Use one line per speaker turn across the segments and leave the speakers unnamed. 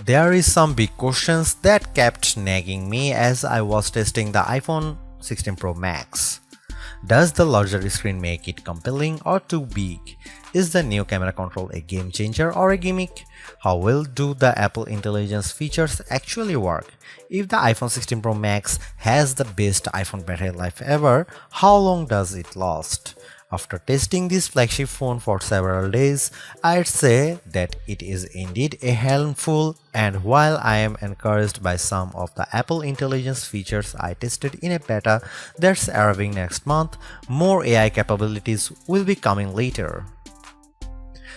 There is some big questions that kept nagging me as I was testing the iPhone 16 Pro Max. Does the larger screen make it compelling or too big? Is the new camera control a game changer or a gimmick? How well do the Apple Intelligence features actually work? If the iPhone 16 Pro Max has the best iPhone battery life ever, how long does it last? After testing this flagship phone for several days, I'd say that it is indeed a handful, and while I am encouraged by some of the Apple Intelligence features I tested in a beta that's arriving next month, more AI capabilities will be coming later.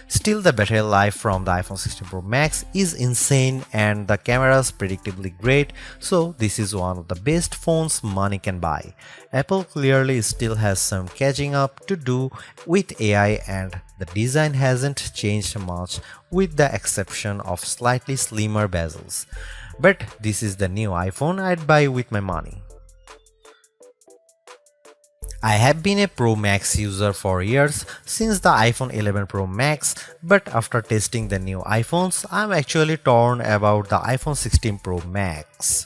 Still, the battery life from the iPhone 16 Pro Max is insane and the camera's predictably great, so this is one of the best phones money can buy. Apple clearly still has some catching up to do with AI, and the design hasn't changed much with the exception of slightly slimmer bezels. But this is the new iPhone I'd buy with my money. I have been a Pro Max user for years, since the iPhone 11 Pro Max, but after testing the new iPhones, I'm actually torn about the iPhone 16 Pro Max.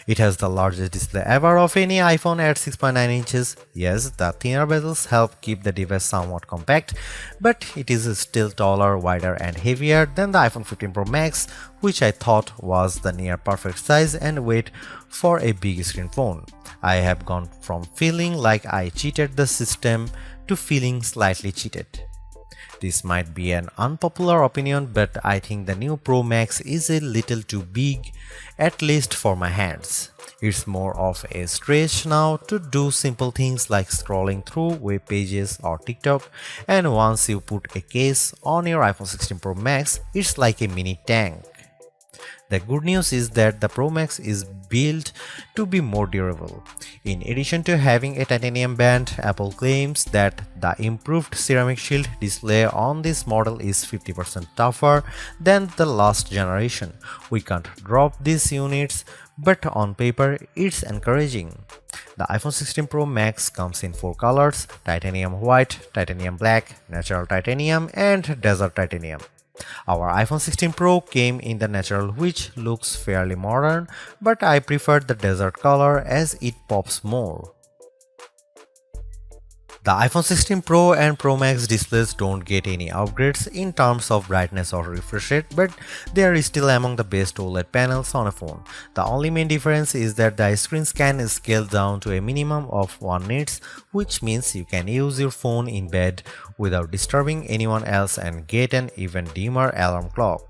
It has the largest display ever of any iPhone at 6.9 inches. Yes, the thinner bezels help keep the device somewhat compact, but it is still taller, wider and heavier than the iPhone 15 Pro Max, which I thought was the near perfect size and weight for a big screen phone. I have gone from feeling like I cheated the system to feeling slightly cheated. This might be an unpopular opinion, but I think the new Pro Max is a little too big, at least for my hands. It's more of a stretch now to do simple things like scrolling through web pages or TikTok, and once you put a case on your iPhone 16 Pro Max, it's like a mini tank. The good news is that the Pro Max is built to be more durable. In addition to having a titanium band, Apple claims that the improved ceramic shield display on this model is 50% tougher than the last generation. We can't drop these units, but on paper it's encouraging. The iPhone 16 Pro Max comes in 4 colors: titanium white, titanium black, natural titanium, and desert titanium. Our iPhone 16 Pro came in the natural, which looks fairly modern, but I prefer the desert color as it pops more. The iPhone 16 Pro and Pro Max displays don't get any upgrades in terms of brightness or refresh rate, but they are still among the best OLED panels on a phone. The only main difference is that the screens can scale down to a minimum of 1 nits, which means you can use your phone in bed without disturbing anyone else and get an even dimmer alarm clock.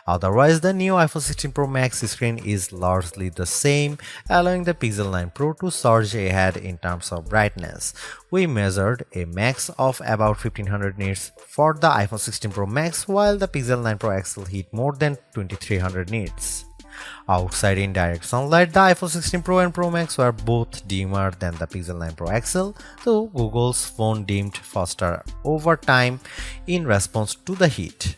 Otherwise, the new iPhone 16 Pro Max screen is largely the same, allowing the Pixel 9 Pro to surge ahead in terms of brightness. We measured a max of about 1500 nits for the iPhone 16 Pro Max, while the Pixel 9 Pro XL hit more than 2300 nits. Outside in direct sunlight, the iPhone 16 Pro and Pro Max were both dimmer than the Pixel 9 Pro XL, though Google's phone dimmed faster over time in response to the heat.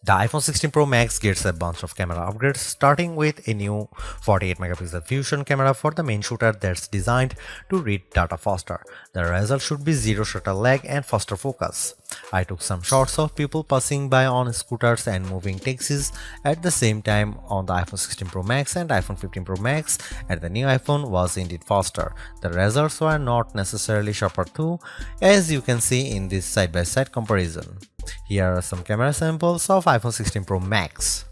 The iPhone 16 Pro Max gets a bunch of camera upgrades, starting with a new 48 megapixel fusion camera for the main shooter that's designed to read data faster. The result should be zero shutter lag and faster focus. I took some shots of people passing by on scooters and moving taxis at the same time on the iPhone 16 Pro Max and iPhone 15 Pro Max, and the new iPhone was indeed faster. The results were not necessarily sharper though, as you can see in this side-by-side comparison. Here are some camera samples of iPhone 16 Pro Max.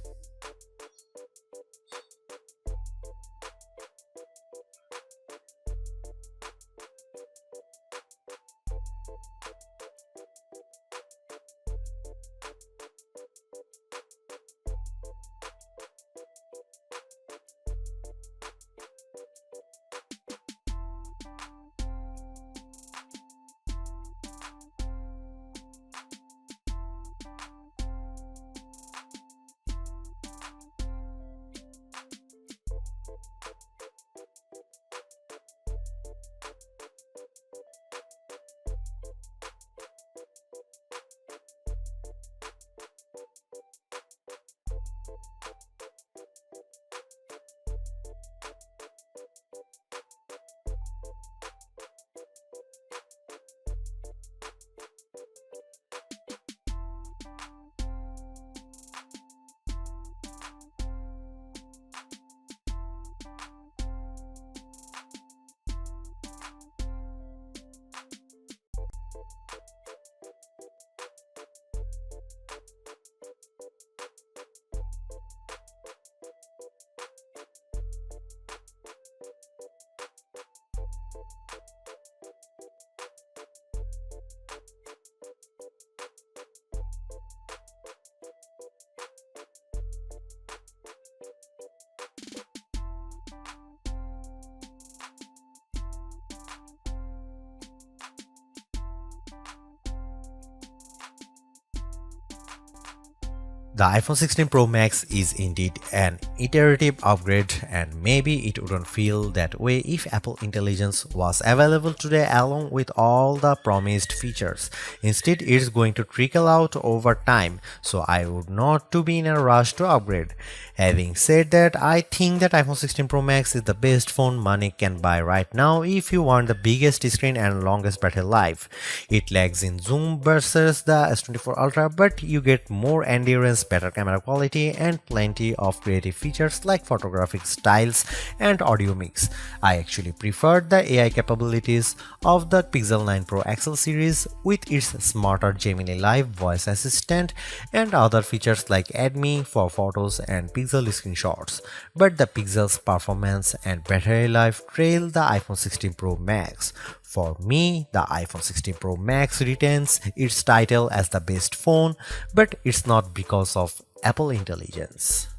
The iPhone 16 Pro Max is indeed an iterative upgrade, and maybe it wouldn't feel that way if Apple Intelligence was available today along with all the promised features. Instead, it's going to trickle out over time, so I would not to be in a rush to upgrade. Having said that, I think that iPhone 16 Pro Max is the best phone money can buy right now if you want the biggest screen and longest battery life. It lags in zoom versus the S24 Ultra, but you get more endurance, better camera quality, and plenty of creative features like photographic styles and audio mix. I actually preferred the AI capabilities of the Pixel 9 Pro XL series with its smarter Gemini Live voice assistant and other features like Add Me for photos and Pixel screenshots. But the Pixel's performance and battery life trail the iPhone 16 Pro Max. For me, the iPhone 16 Pro Max retains its title as the best phone, but it's not because of Apple Intelligence.